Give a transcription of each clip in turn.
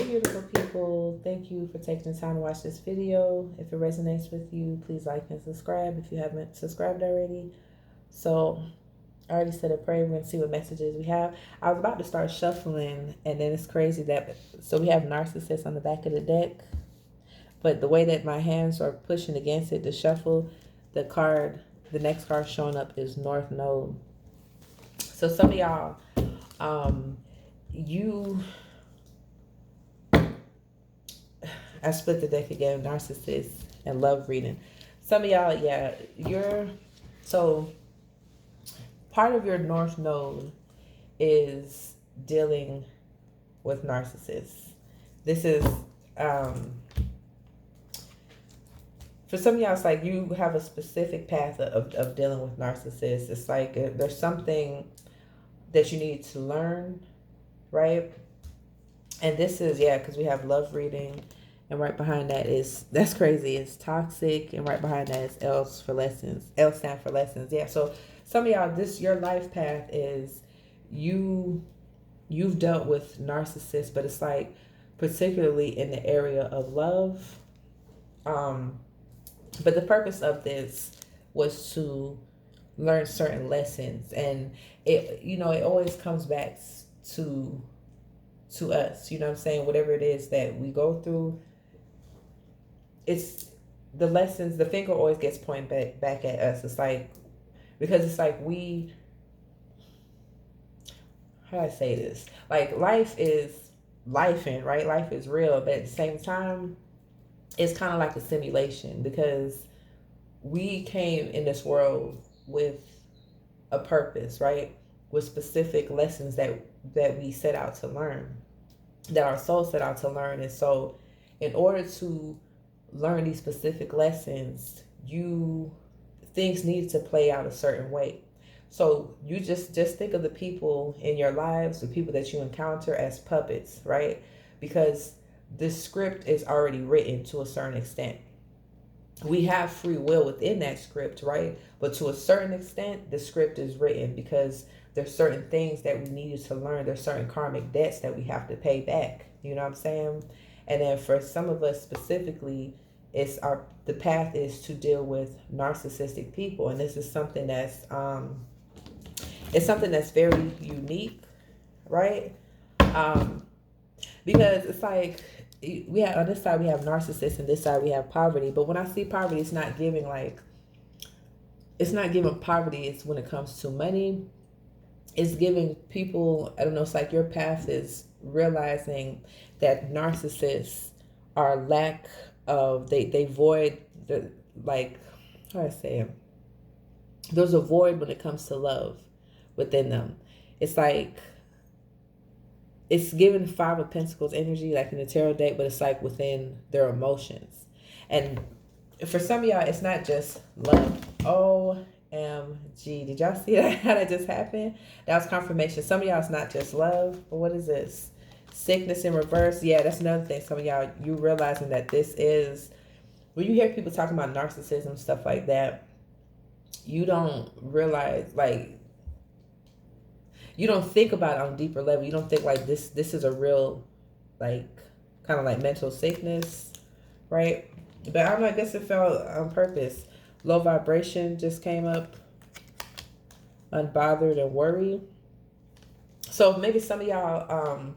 Hey beautiful people, thank you for taking the time to watch this video. If it resonates with you, please like and subscribe if you haven't subscribed already. So I already said a prayer. We're going to see what messages we have. I was about to start shuffling, and then it's crazy that, so we have narcissists on the back of the deck, but the way that my hands are pushing against it to shuffle, the next card showing up is North Node. So some of y'all, you I split the deck again, narcissist and love reading. Some of y'all, yeah, so part of your North Node is dealing with narcissists. This is, for some of y'all, it's like you have a specific path of dealing with narcissists. It's like there's something that you need to learn, right? And this is, yeah, because we have love reading. And right behind that is, that's crazy, it's toxic. And right behind that is L's for lessons. L stand for lessons. Yeah, so some of y'all, your life path is you've dealt with narcissists, but it's like particularly in the area of love. But the purpose of this was to learn certain lessons. And it always comes back to us, you know what I'm saying? Whatever it is that we go through, it's the lessons, the finger always gets pointed back at us. It's like, because it's like how do I say this? Like life is lifing, right? Life is real, but at the same time, it's kind of like a simulation because we came in this world with a purpose, right? With specific lessons that we set out to learn, that our soul set out to learn. And so in order to learn these specific lessons, things need to play out a certain way. So you just think of the people in your lives, the people that you encounter, as puppets, right? Because this script is already written to a certain extent. We have free will within that script, right? But to a certain extent, the script is written because there's certain things that we needed to learn. There's certain karmic debts that we have to pay back. You know what I'm saying? And then for some of us specifically, the path is to deal with narcissistic people. And this is something that's it's something that's very unique, right? Because it's like, we have on this side we have narcissists and this side we have poverty. But when I see poverty, it's not giving poverty. It's when it comes to money, it's giving people, I don't know, it's like your path is realizing that narcissists are lack of, they void the, like, how do I say it? There's a void when it comes to love within them. It's like, it's giving Five of Pentacles energy, like in the tarot deck, but it's like within their emotions. And for some of y'all, it's not just love. OMG. Did y'all see that? How that just happened? That was confirmation. Some of y'all, it's not just love. But what is this? Sickness in reverse. Yeah, that's another thing. Some of y'all, you realizing that this is, when you hear people talking about narcissism, stuff like that, you don't realize, like, you don't think about it on a deeper level. You don't think like this is a real, like, kind of like mental sickness, right? But I don't know, I guess it fell on purpose. Low vibration just came up. Unbothered and worried. So maybe some of y'all,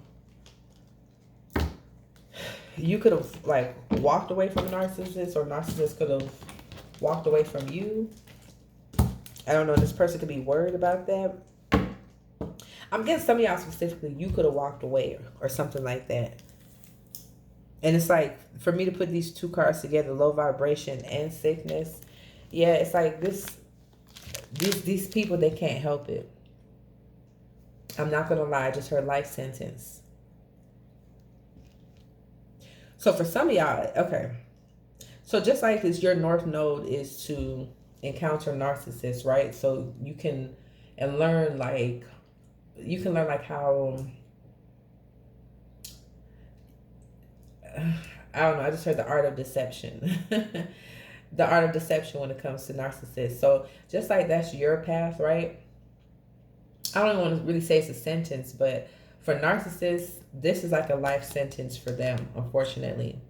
you could have like walked away from a narcissist, or narcissist could have walked away from you. I don't know, this person could be worried about that. I'm getting some of y'all specifically, you could have walked away or something like that. And it's like, for me to put these two cards together, low vibration and sickness, yeah, it's like these people, they can't help it. I'm not going to lie, I just heard life sentence. So for some of y'all, okay. So just like this, your North Node is to encounter narcissists, right? So you can learn like how, I don't know, I just heard the art of deception. The art of deception when it comes to narcissists. So just like that's your path, right? I don't want to really say it's a sentence, but For narcissists, this is like a life sentence for them, unfortunately.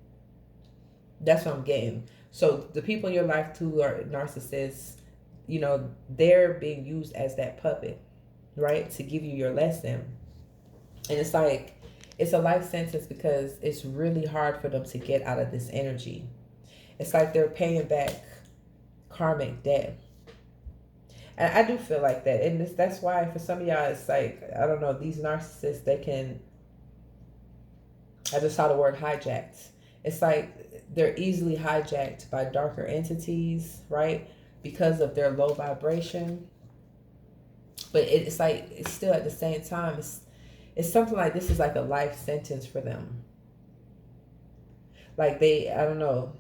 That's what I'm getting. So the people in your life who are narcissists, they're being used as that puppet, right? To give you your lesson. And it's like, it's a life sentence because it's really hard for them to get out of this energy. It's like they're paying back karmic debt. And I do feel like that. And that's why for some of y'all, it's like, I don't know, these narcissists, they can, I just saw the word hijacked. It's like they're easily hijacked by darker entities, right? Because of their low vibration. But it's like, it's still at the same time, it's something like this is like a life sentence for them. Like I don't know,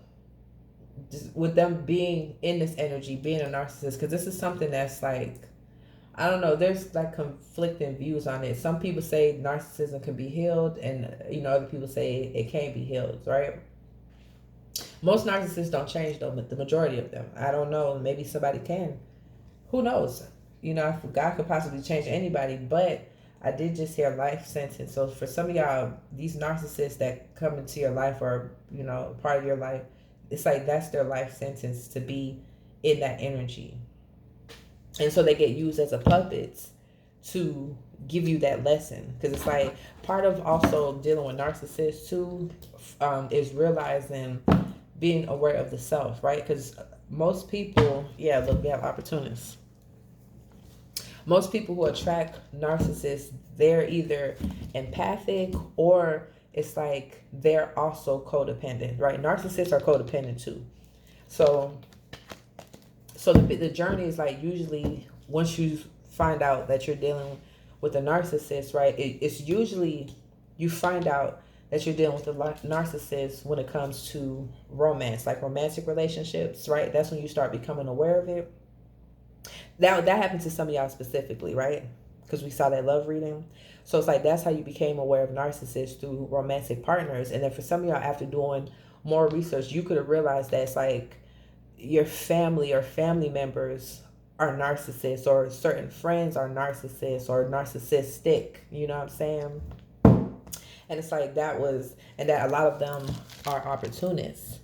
just with them being in this energy, being a narcissist, because this is something that's like, I don't know, there's like conflicting views on it. Some people say narcissism can be healed, and other people say it can't be healed, right? Most narcissists don't change though, but the majority of them, I don't know, maybe somebody can. Who knows? God could possibly change anybody, but I did just hear life sentence. So for some of y'all, these narcissists that come into your life or, part of your life, it's like that's their life sentence, to be in that energy. And so they get used as a puppet to give you that lesson. Because it's like part of also dealing with narcissists too is realizing, being aware of the self, right? Because most people, we have opportunists. Most people who attract narcissists, they're either empathic or it's like they're also codependent, right? Narcissists are codependent too. So the journey is like, usually once you find out that you're dealing with a narcissist, right? It's usually you find out that you're dealing with a narcissist when it comes to romance, like romantic relationships, right? That's when you start becoming aware of it. That happened to some of y'all specifically, right? Because we saw that love reading. So it's like that's how you became aware of narcissists, through romantic partners. And then for some of y'all, after doing more research, you could have realized that it's like your family or family members are narcissists, or certain friends are narcissists or narcissistic. You know what I'm saying? And it's like that a lot of them are opportunists,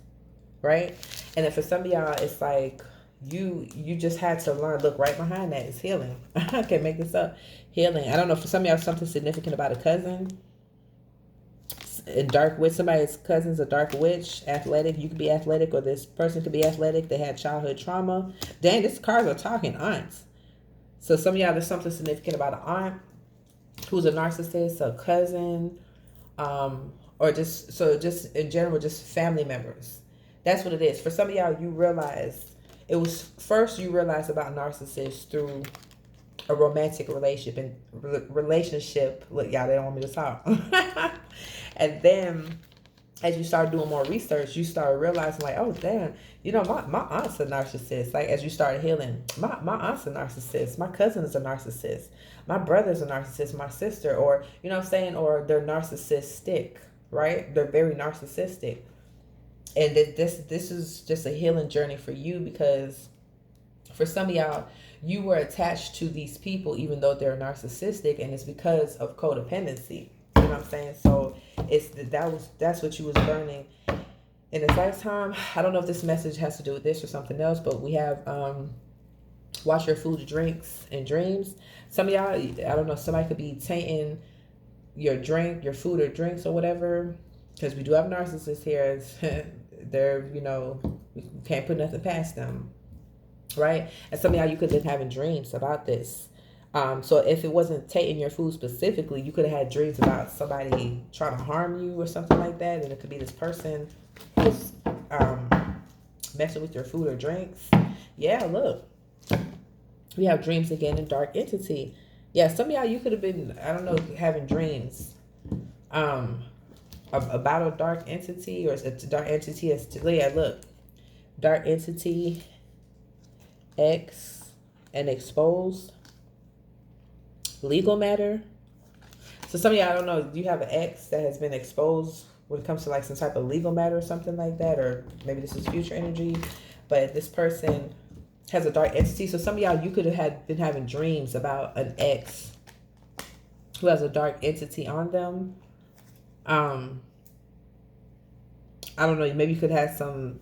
right? And then for some of y'all, it's like you just had to learn. Look, right behind that is healing. I can't make this up. Healing. I don't know, for some of y'all, something significant about a cousin. A dark witch, somebody's cousin's a dark witch, athletic. You could be athletic, or this person could be athletic. They had childhood trauma. Dang, these cards are talking aunts. So some of y'all, there's something significant about an aunt who's a narcissist, a cousin, or just in general, just family members. That's what it is. For some of y'all, you realize it was first you realize about narcissists through a romantic relationship. Look, y'all, they don't want me to talk. And then as you start doing more research, you start realizing like, oh damn, my aunt's a narcissist. Like as you start healing, my aunt's a narcissist, my cousin is a narcissist, my brother's a narcissist, my sister, or you know what I'm saying, or they're narcissistic, right? They're very narcissistic. And this is just a healing journey for you, because for some of y'all, you were attached to these people even though they're narcissistic, and it's because of codependency. You know what I'm saying? So that's what you was learning in this lifetime. I don't know if this message has to do with this or something else, but we have watch your food, drinks, and dreams. Some of y'all, I don't know, somebody could be tainting your food or drinks or whatever, because we do have narcissists here. They're, we can't put nothing past them, right? And some of y'all, you could have been having dreams about this. So if it wasn't taking your food specifically, you could have had dreams about somebody trying to harm you or something like that. And it could be this person who's messing with your food or drinks. Yeah, look. We have dreams again in dark entity. Yeah, some of y'all, you could have been, I don't know, having dreams about a dark entity, or a dark entity look. Dark entity, X, and exposed. Legal matter. So some of y'all, I don't know, do you have an ex that has been exposed when it comes to like some type of legal matter or something like that? Or maybe this is future energy, but this person has a dark entity. So some of y'all, you could have been having dreams about an ex who has a dark entity on them. Um, I don't know, maybe you could have some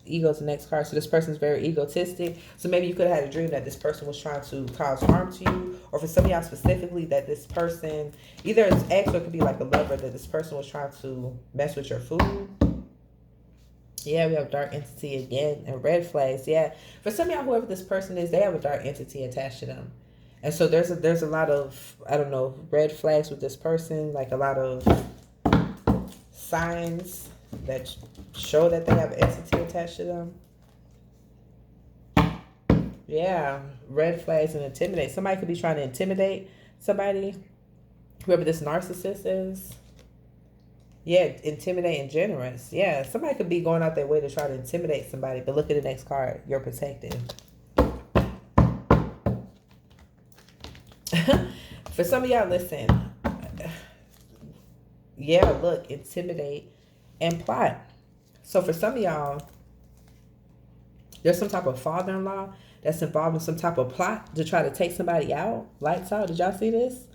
ego's the next card. So this person's very egotistic. So maybe you could have had a dream that this person was trying to cause harm to you, or for some of y'all specifically, that this person, either it's ex or it could be like a lover, that this person was trying to mess with your food. Yeah, we have dark entity again, and red flags. Yeah, for some of y'all, whoever this person is, they have a dark entity attached to them, and so there's a lot of, I don't know, red flags with this person, like a lot of signs that show that they have an entity attached to them. Yeah, red flags and intimidate. Somebody could be trying to intimidate somebody, whoever this narcissist is. Yeah, intimidate and generous. Yeah, somebody could be going out their way to try to intimidate somebody, but look at the next card. You're protected. For some of y'all, listen. Yeah, look, intimidate and plot. So for some of y'all, there's some type of father-in-law that's involved in some type of plot to try to take somebody out. Lights out. Did y'all see this?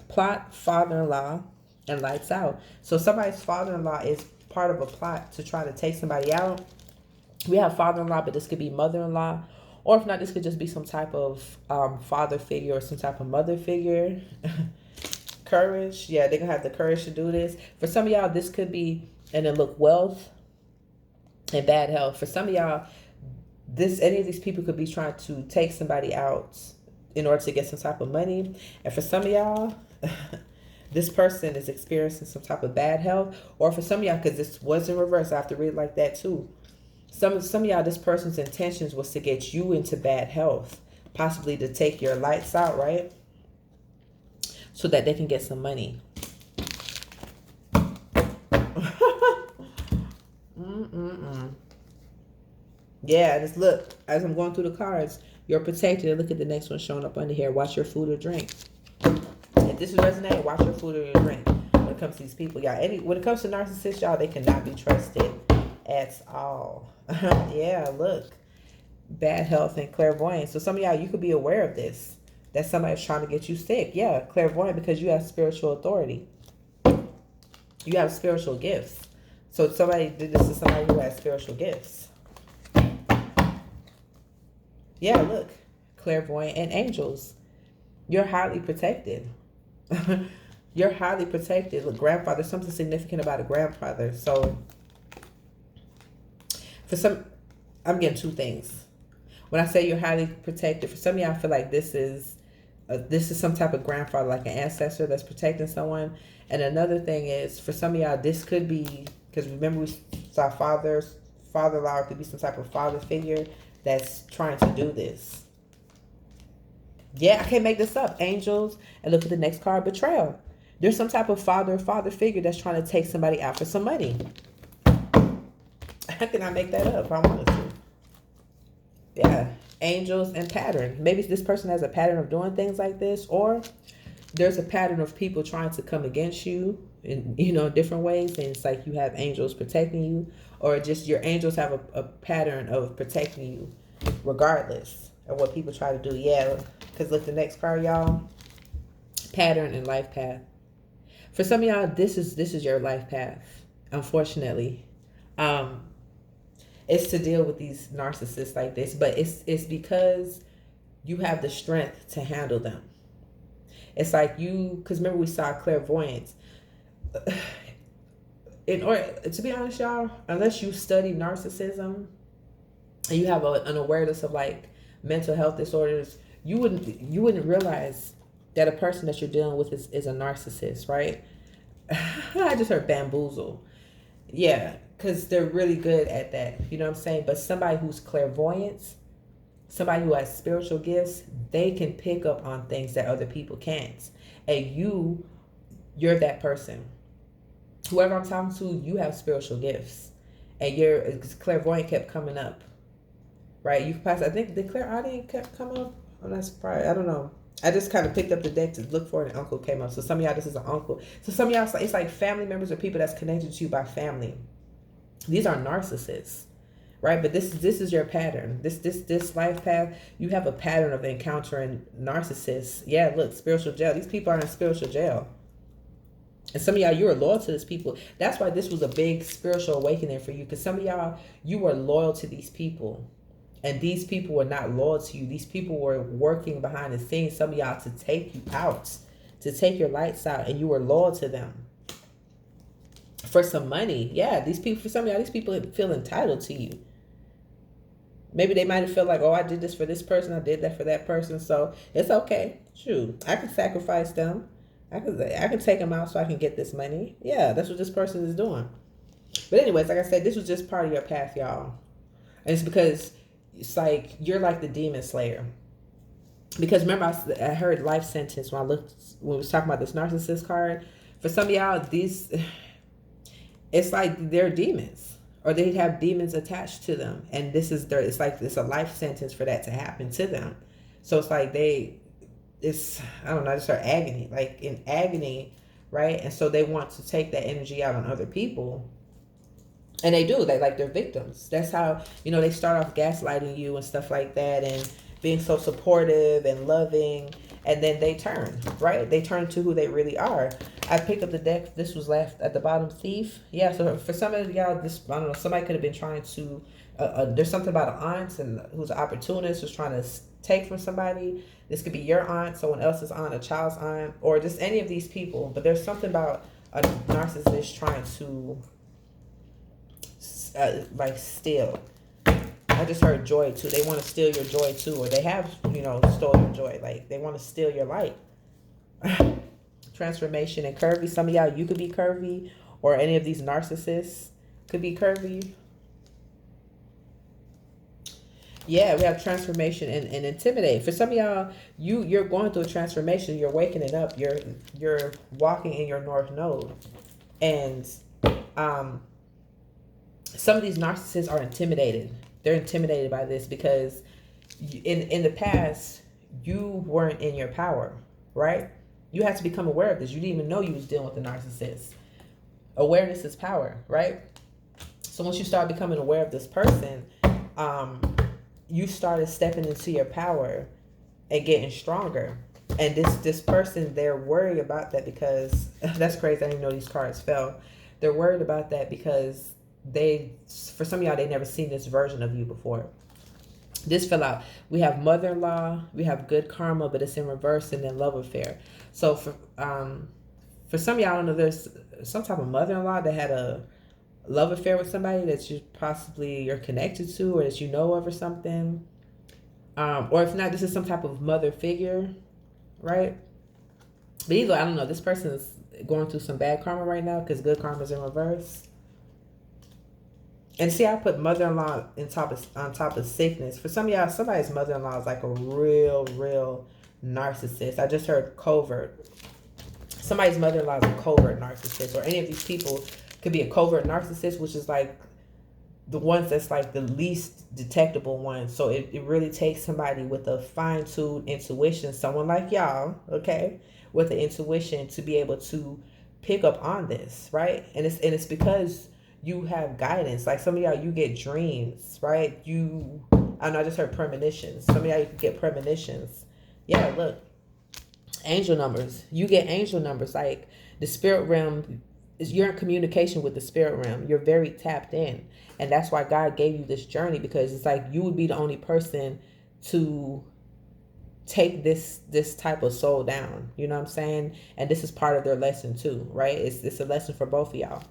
Plot, father-in-law, and lights out. So somebody's father-in-law is part of a plot to try to take somebody out. We have father-in-law, but this could be mother-in-law. Or if not, this could just be some type of father figure or some type of mother figure. Courage. Yeah, they're going to have the courage to do this. For some of y'all, this could be, and then look, wealth and bad health. For some of y'all, any of these people could be trying to take somebody out in order to get some type of money. And for some of y'all, this person is experiencing some type of bad health. Or for some of y'all, because this was in reverse, I have to read it like that too. Some of y'all, this person's intentions was to get you into bad health, possibly to take your lights out, right? So that they can get some money. Yeah, just look, as I'm going through the cards, you're protected. And look at the next one showing up under here. Watch your food or drink. If this is resonating, watch your food or your drink. When it comes to these people, y'all, when it comes to narcissists, y'all, they cannot be trusted at all. Yeah, look, bad health and clairvoyance. So some of y'all, you could be aware of this, that somebody's trying to get you sick. Yeah, clairvoyant, because you have spiritual authority. You have spiritual gifts. So somebody did this to somebody who has spiritual gifts. Yeah, look, clairvoyant and angels. You're highly protected. You're highly protected. Look, grandfather, something significant about a grandfather. So for some, I'm getting two things. When I say you're highly protected, for some of y'all, I feel like this is some type of grandfather, like an ancestor that's protecting someone. And another thing is, for some of y'all, this could be, because remember we saw father-in-law, could be some type of father figure that's trying to do this. Yeah, I can't make this up. Angels, and look at the next card, betrayal. There's some type of father figure that's trying to take somebody out for some money. How can I make that up? I wanted to. Yeah, angels and pattern. Maybe this person has a pattern of doing things like this, or there's a pattern of people trying to come against you in, different ways. And it's like you have angels protecting you, or just your angels have a pattern of protecting you regardless of what people try to do. Yeah, because look, the next card, y'all, pattern and life path. For some of y'all, this is your life path, unfortunately. It's to deal with these narcissists like this, but it's because you have the strength to handle them. It's like because remember we saw clairvoyance. In order to be honest, y'all, unless you study narcissism and you have an awareness of like mental health disorders, you wouldn't realize that a person that you're dealing with is a narcissist, right? I just heard bamboozle. Yeah, because they're really good at that. You know what I'm saying? But somebody who's clairvoyant, somebody who has spiritual gifts, they can pick up on things that other people can't. And you're that person. Whoever I'm talking to, you have spiritual gifts. And because clairvoyant kept coming up. Right? You pass, I think the clairaudient kept coming up. I'm not surprised. I don't know. I just kind of picked up the deck to look for it, and uncle came up. So some of y'all, this is an uncle. So some of y'all, it's like family members or people that's connected to you by family. These are narcissists, right? But this is your pattern. This life path. You have a pattern of encountering narcissists. Yeah, look, spiritual jail. These people are in spiritual jail. And some of y'all, you were loyal to these people. That's why this was a big spiritual awakening for you. Because some of y'all, you were loyal to these people. And these people were not loyal to you. These people were working behind the scenes, some of y'all, to take you out, to take your lights out. And you were loyal to them. For some money. Yeah, these people, for some of y'all, these people feel entitled to you. Maybe they might have felt like, oh, I did this for this person. I did that for that person. So it's okay. Shoot, I can sacrifice them. I can take them out so I can get this money. Yeah, that's what this person is doing. But anyways, like I said, this was just part of your path, y'all. And it's because it's like you're like the demon slayer. Because remember, I heard life sentence when when we was talking about this narcissist card. For some of y'all, it's like they're demons, or they have demons attached to them, and it's like it's a life sentence for that to happen to them. So it's like I don't know, I just heard agony, like in agony, right? And so they want to take that energy out on other people. And they do, they're victims. That's how, they start off gaslighting you and stuff like that, and being so supportive and loving, and then they turn, right? They turn to who they really are. I picked up the deck. This was left at the bottom, Thief. Yeah, so for some of y'all, I don't know, somebody could have been trying to, there's something about an aunt and who's an opportunist who's trying to take from somebody. This could be your aunt, someone else's aunt, a child's aunt, or just any of these people. But there's something about a narcissist trying to, steal. I just heard joy too. They want to steal your joy too, or they have, stole your joy. Like they want to steal your light. Transformation and curvy. Some of y'all, you could be curvy, or any of these narcissists could be curvy. Yeah, we have transformation and intimidate. For some of y'all, you're going through a transformation. You're waking it up. You're walking in your north node, and some of these narcissists are intimidated. They're intimidated by this because in the past, you weren't in your power, right? You had to become aware of this. You didn't even know you was dealing with a narcissist. Awareness is power, right? So once you start becoming aware of this person, you started stepping into your power and getting stronger. And this person, they're worried about that because that's crazy. I didn't know these cards fell. They're worried about that because for some of y'all, they never seen this version of you before. This fell out. We have mother-in-law, we have good karma, but it's in reverse, and then love affair. So for some of y'all, I don't know, there's some type of mother-in-law that had a love affair with somebody that you're connected to, or that you know of, or something. Or if not, this is some type of mother figure, right? But either, I don't know, this person is going through some bad karma right now because good karma is in reverse. And see, I put mother-in-law on top of sickness. For some of y'all, somebody's mother-in-law is like a real narcissist. I just heard covert. Somebody's mother-in-law is a covert narcissist, or any of these people could be a covert narcissist, which is like the ones that's like the least detectable ones. So it really takes somebody with a fine-tuned intuition, someone like y'all, okay, with the intuition to be able to pick up on this, right? And it's because you have guidance. Like some of y'all, you get dreams, right? I just heard premonitions. Some of y'all, you can get premonitions. Yeah, look, angel numbers. You get angel numbers. Like the spirit realm, you're in communication with the spirit realm. You're very tapped in. And that's why God gave you this journey, because it's like you would be the only person to take this type of soul down. You know what I'm saying? And this is part of their lesson too, right? It's a lesson for both of y'all.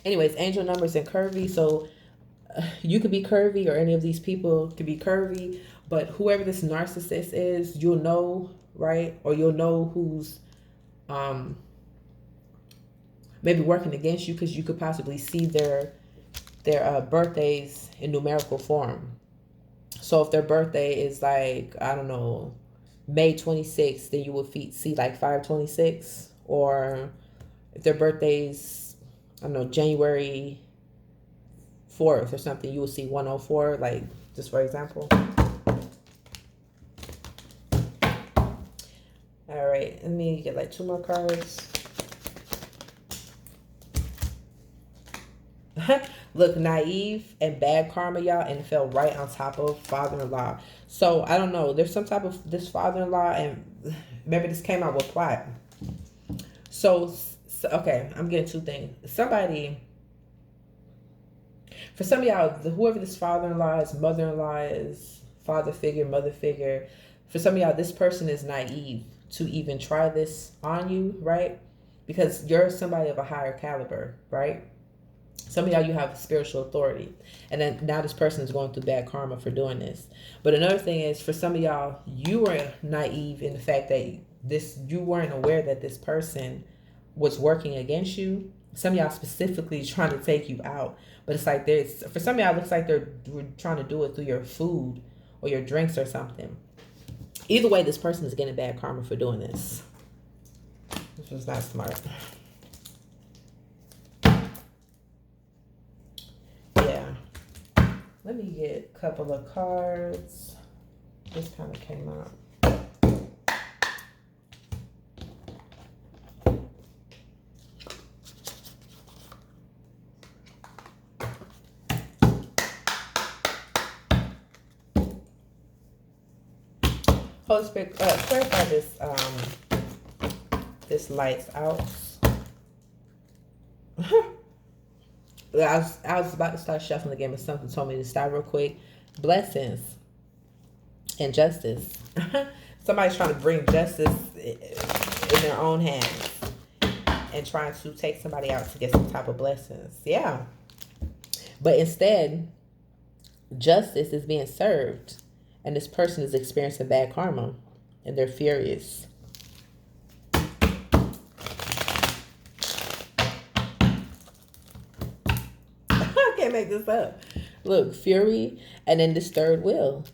Anyways, angel numbers and curvy. So you could be curvy, or any of these people could be curvy, but whoever this narcissist is, you'll know, right? Or you'll know who's maybe working against you, because you could possibly see their birthdays in numerical form. So if their birthday is like, I don't know, May 26th, then you will see like 526. Or if their birthday's, I don't know, January 4th or something, you will see 104, like, just for example. All right, let me get like 2 more cards. look naive and bad karma, y'all, and fell right on top of father-in-law. So I don't know. There's some type of this father-in-law, and maybe this came out with plot. So okay, I'm getting two things. Somebody, for some of y'all, whoever this father-in-law is, mother-in-law is, father figure, mother figure, for some of y'all, this person is naive to even try this on you, right? Because you're somebody of a higher caliber, right? Some of y'all, you have spiritual authority, and then now this person is going through bad karma for doing this. But another thing is, for some of y'all, you were naive in the fact that you weren't aware that this person was working against you. Some of y'all specifically trying to take you out, but it's like there's, for some of y'all, it looks like they're trying to do it through your food or your drinks or something. Either way, this person is getting bad karma for doing this. This was not smart. Yeah. Let me get a couple of cards. This kind of came out. Holy Spirit, clarify this lights out. I was about to start shuffling again, but something told me to stop real quick. Blessings and justice. Somebody's trying to bring justice in their own hands and trying to take somebody out to get some type of blessings. Yeah. But instead, justice is being served, and this person is experiencing bad karma, and they're furious. I can't make this up. Look, fury, and then this third wheel.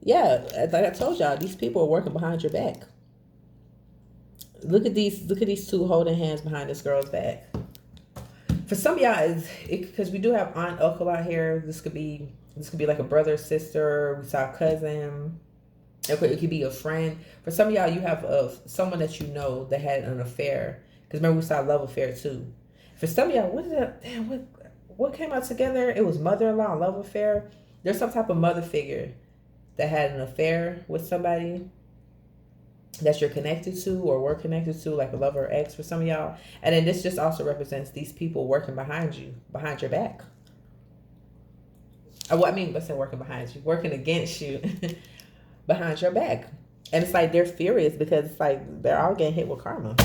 Yeah, like I told y'all, these people are working behind your back. Look at these two holding hands behind this girl's back. For some of y'all, because we do have aunt, uncle out here. This could be like a brother, sister. We saw a cousin. It could be a friend. For some of y'all, you have someone that you know that had an affair. Because remember, we saw a love affair too. For some of y'all, what is that? Damn, what came out together? It was mother-in-law, love affair. There's some type of mother figure that had an affair with somebody that you're connected to or were connected to, like a lover or ex for some of y'all. And then this just also represents these people working behind you, behind your back. Let's say working behind you, working against you, behind your back. And it's like they're furious because it's like they're all getting hit with karma.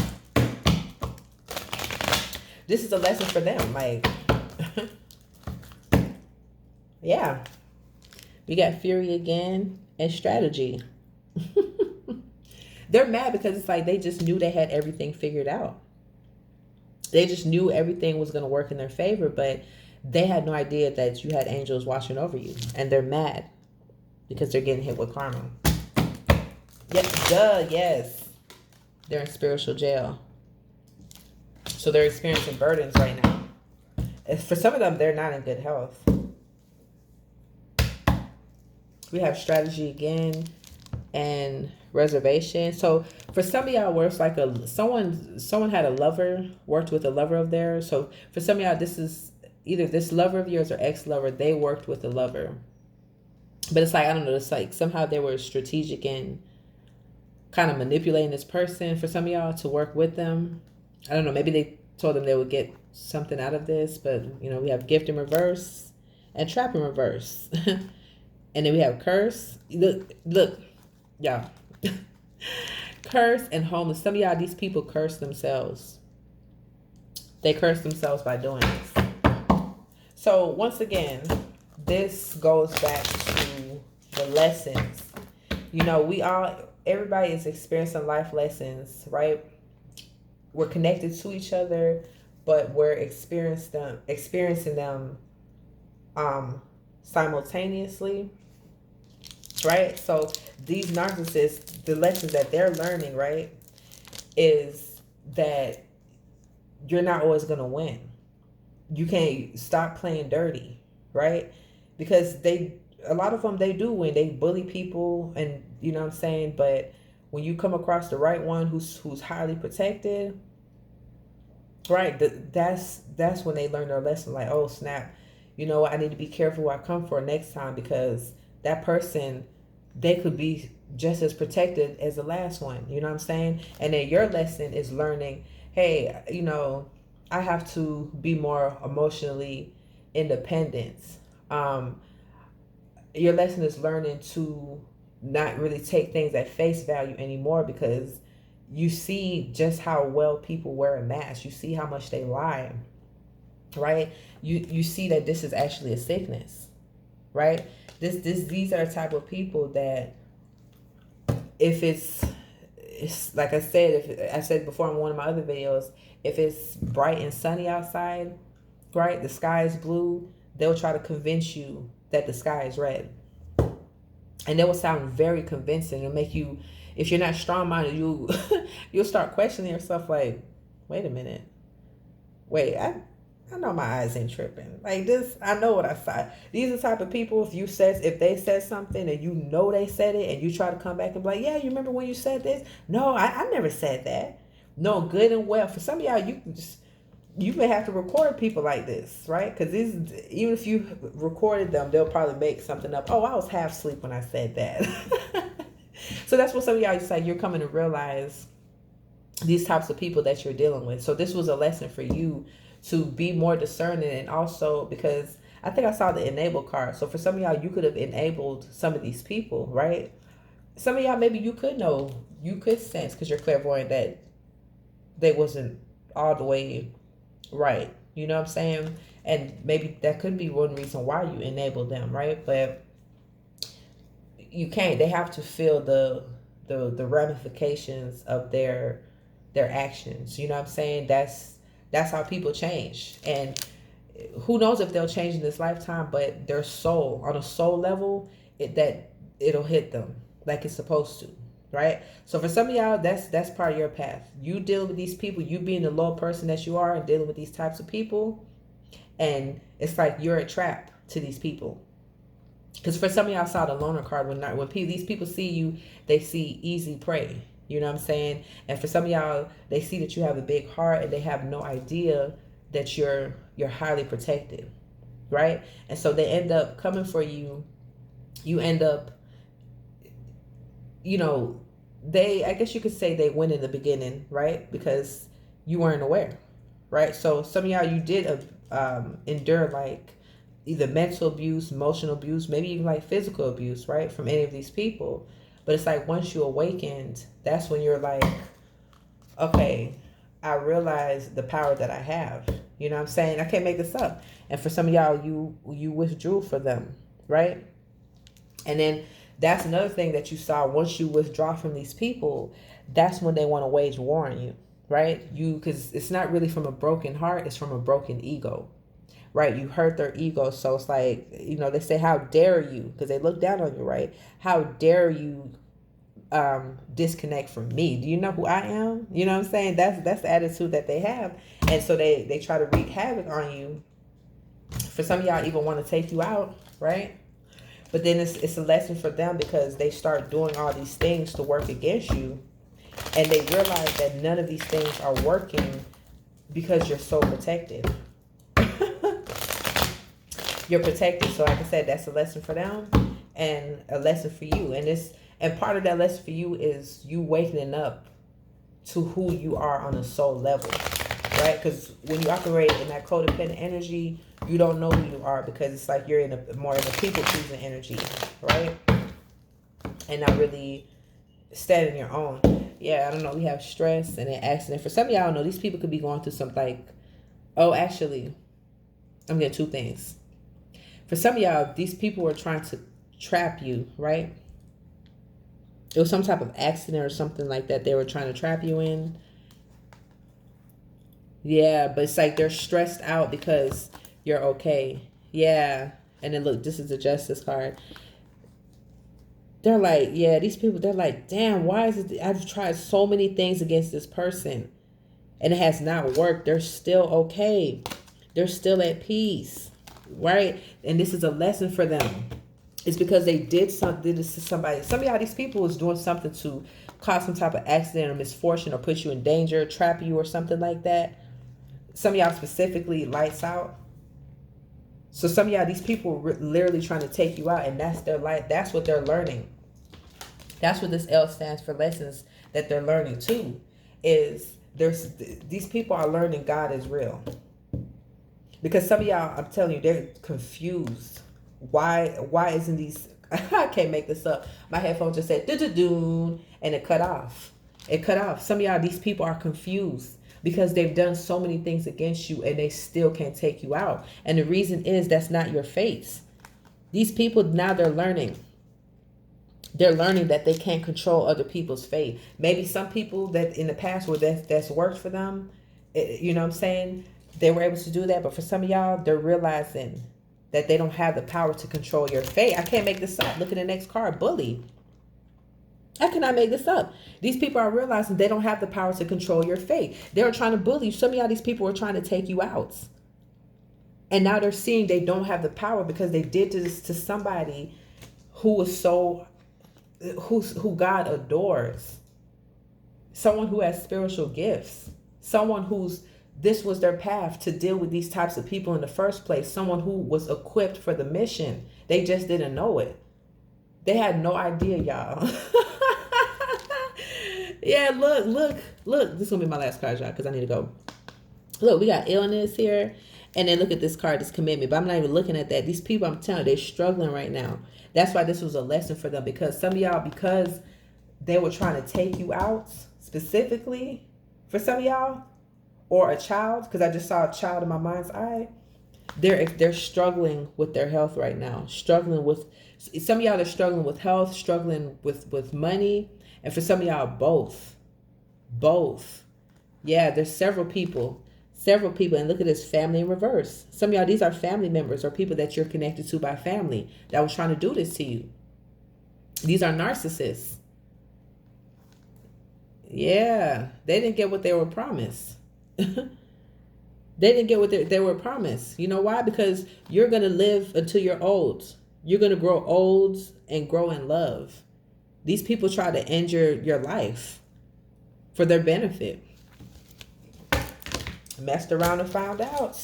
This is a lesson for them. Like, yeah. We got fury again and strategy. They're mad because it's like they just knew they had everything figured out. They just knew everything was going to work in their favor, but they had no idea that you had angels watching over you. And they're mad because they're getting hit with karma. Yes. They're in spiritual jail. So they're experiencing burdens right now. And for some of them, they're not in good health. We have strategy again and reservation. So for some of y'all, where it's like someone had a lover, worked with a lover of theirs. So for some of y'all, this is either this lover of yours or ex-lover, they worked with a lover. But it's like, I don't know, it's like somehow they were strategic in kind of manipulating this person for some of y'all to work with them. I don't know, maybe they told them they would get something out of this, but we have gift in reverse and trap in reverse. And then we have curse. Look, y'all. Curse and homeless. Some of y'all, these people curse themselves. They curse themselves by doing this. So once again, this goes back to the lessons. Everybody is experiencing life lessons, right? We're connected to each other, but we're experiencing them simultaneously. Right? So these narcissists, the lessons that they're learning, right, is that you're not always going to win. You can't stop playing dirty, right? Because a lot of them, they do win. They bully people and, you know what I'm saying? But when you come across the right one who's highly protected, Right. That's when they learn their lesson. Like, oh snap, you know, I need to be careful where I come for next time, because that person, they could be just as protected as the last one. You know what I'm saying? And then your lesson is learning, hey, you know, I have to be more emotionally independent. Um, your lesson is learning to not really take things at face value anymore, because you see just how well people wear a mask. You see how much they lie, right? You see that this is actually a sickness, right? These are the type of people that, if it's like I said, if I said before in one of my other videos, if it's bright and sunny outside, right, the sky is blue, they'll try to convince you that the sky is red, and they will sound very convincing and make you, if you're not strong-minded, you'll start questioning yourself, like, wait a minute, wait, I know my eyes ain't tripping. Like this, I know what I said. These are the type of people, if they said something and you know they said it, and you try to come back and be like, yeah, you remember when you said this? No, I never said that. No, good and well. For some of y'all, you may have to record people like this, right? Because even if you recorded them, they'll probably make something up. Oh, I was half asleep when I said that. So that's what some of y'all just like, you're coming to realize these types of people that you're dealing with. So this was a lesson for you to be more discerning, and also because I think I saw the enable card. So for some of y'all, you could have enabled some of these people, right? Some of y'all, maybe you could know, you could sense, because you're clairvoyant, that they wasn't all the way right. You know what I'm saying? And maybe that could be one reason why you enable them, right? But you can't. They have to feel the ramifications of their actions. You know what I'm saying? That's how people change. And who knows if they'll change in this lifetime, but their soul, on a soul level, it'll hit them like it's supposed to, right? So for some of y'all, that's part of your path. You deal with these people, you being the low person that you are and dealing with these types of people, and it's like you're a trap to these people. Because for some of y'all, I saw the loner card, when these people see you, they see easy prey. You know what I'm saying? And for some of y'all, they see that you have a big heart, and they have no idea that you're highly protected, right? And so they end up coming for you. You end up, you know, I guess you could say they win in the beginning, right? Because you weren't aware, right? So some of y'all, you did endure like either mental abuse, emotional abuse, maybe even like physical abuse, right, from any of these people. But it's like once you awakened, that's when you're like, okay, I realize the power that I have. You know what I'm saying? I can't make this up. And for some of y'all, you withdrew for them, right? And then that's another thing that you saw. Once you withdraw from these people, that's when they want to wage war on you, right? Because it's not really from a broken heart, it's from a broken ego, right? You hurt their ego. So it's like, you know, they say, how dare you? Because they look down on you, right? How dare you disconnect from me? Do you know who I am? You know what I'm saying? That's the attitude that they have. And so they try to wreak havoc on you. For some of y'all, even want to take you out, right? But then it's a lesson for them, because they start doing all these things to work against you, and they realize that none of these things are working because you're so protected. You're protected. So like I said, that's a lesson for them and a lesson for you. And part of that lesson for you is you waking up to who you are on a soul level, right? Because when you operate in that codependent energy, you don't know who you are, because it's like you're more in a people pleasing energy, right? And not really standing your own. Yeah, I don't know. We have stress and an accident. For some of y'all, I don't know, these people could be going through something like, oh, actually, I'm getting two things. For some of y'all, these people were trying to trap you, right? It was some type of accident or something like that they were trying to trap you in. Yeah, but it's like they're stressed out because you're okay. Yeah. And then look, this is the justice card. They're like, yeah, these people, they're like, damn, why is it? I've tried so many things against this person and it has not worked. They're still okay. They're still at peace, right? And this is a lesson for them. It's because they did this to somebody. Some of y'all, these people was doing something to cause some type of accident or misfortune or put you in danger, trap you or something like that. Some of y'all specifically lights out. So some of y'all, these people literally trying to take you out, and that's their life. That's what they're learning. That's what this L stands for, lessons that they're learning too. Is these people are learning God is real. Because some of y'all, I'm telling you, they're confused. Why isn't these, I can't make this up. My headphone just said do-do-doon, and it cut off. It cut off. Some of y'all, these people are confused because they've done so many things against you and they still can't take you out. And the reason is that's not your fate. These people, now they're learning. They're learning that they can't control other people's fate. Maybe some people that in the past where that's worked for them, you know what I'm saying? They were able to do that. But for some of y'all, they're realizing that they don't have the power to control your fate. I can't make this up. Look at the next card, bully. I cannot make this up. These people are realizing they don't have the power to control your fate. They were trying to bully you. Some of y'all, these people were trying to take you out. And now they're seeing they don't have the power because they did this to somebody who was who God adores. Someone who has spiritual gifts. Someone this was their path to deal with these types of people in the first place. Someone who was equipped for the mission. They just didn't know it. They had no idea, y'all. Yeah, look. This is going to be my last card, y'all, because I need to go. Look, we got illness here. And then look at this card, this commitment. But I'm not even looking at that. These people, I'm telling you, they're struggling right now. That's why this was a lesson for them. Because some of y'all, because they were trying to take you out specifically for some of y'all, or a child, because I just saw a child in my mind's eye. They're struggling with their health right now. Struggling with, some of y'all are struggling with health, struggling with money. And for some of y'all, both. Yeah, there's several people. And look at this, family in reverse. Some of y'all, these are family members or people that you're connected to by family that was trying to do this to you. These are narcissists. Yeah, they didn't get what they were promised. They didn't get what they were promised. You know why? Because you're going to live until you're old. You're going to grow old and grow in love. These people try to end your life for their benefit. Messed around and found out.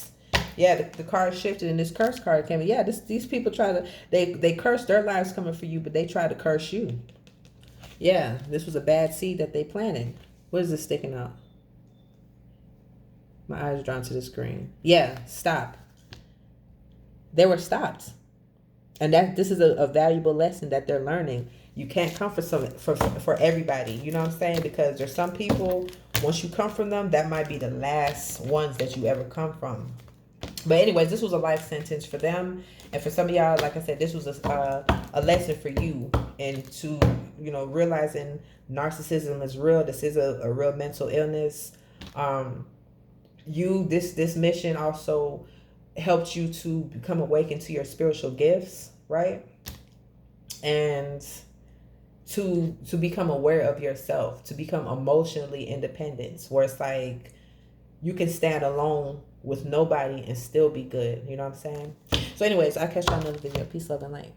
Yeah, the card shifted and this curse card came in. Yeah, these people try to, they curse their lives coming for you, but they try to curse you. Yeah, this was a bad seed that they planted. What is this sticking out? My eyes are drawn to the screen. Yeah, stop. They were stopped. And this is a valuable lesson that they're learning. You can't come for everybody. You know what I'm saying? Because there's some people, once you come from them, that might be the last ones that you ever come from. But anyways, this was a life sentence for them. And for some of y'all, like I said, this was a lesson for you. And to, realizing narcissism is real. This is a real mental illness. This mission also helped you to become awakened to your spiritual gifts, right? And to become aware of yourself, to become emotionally independent, where it's like you can stand alone with nobody and still be good. You know what I'm saying? So anyways, I'll catch you on another video. Peace, love, and light.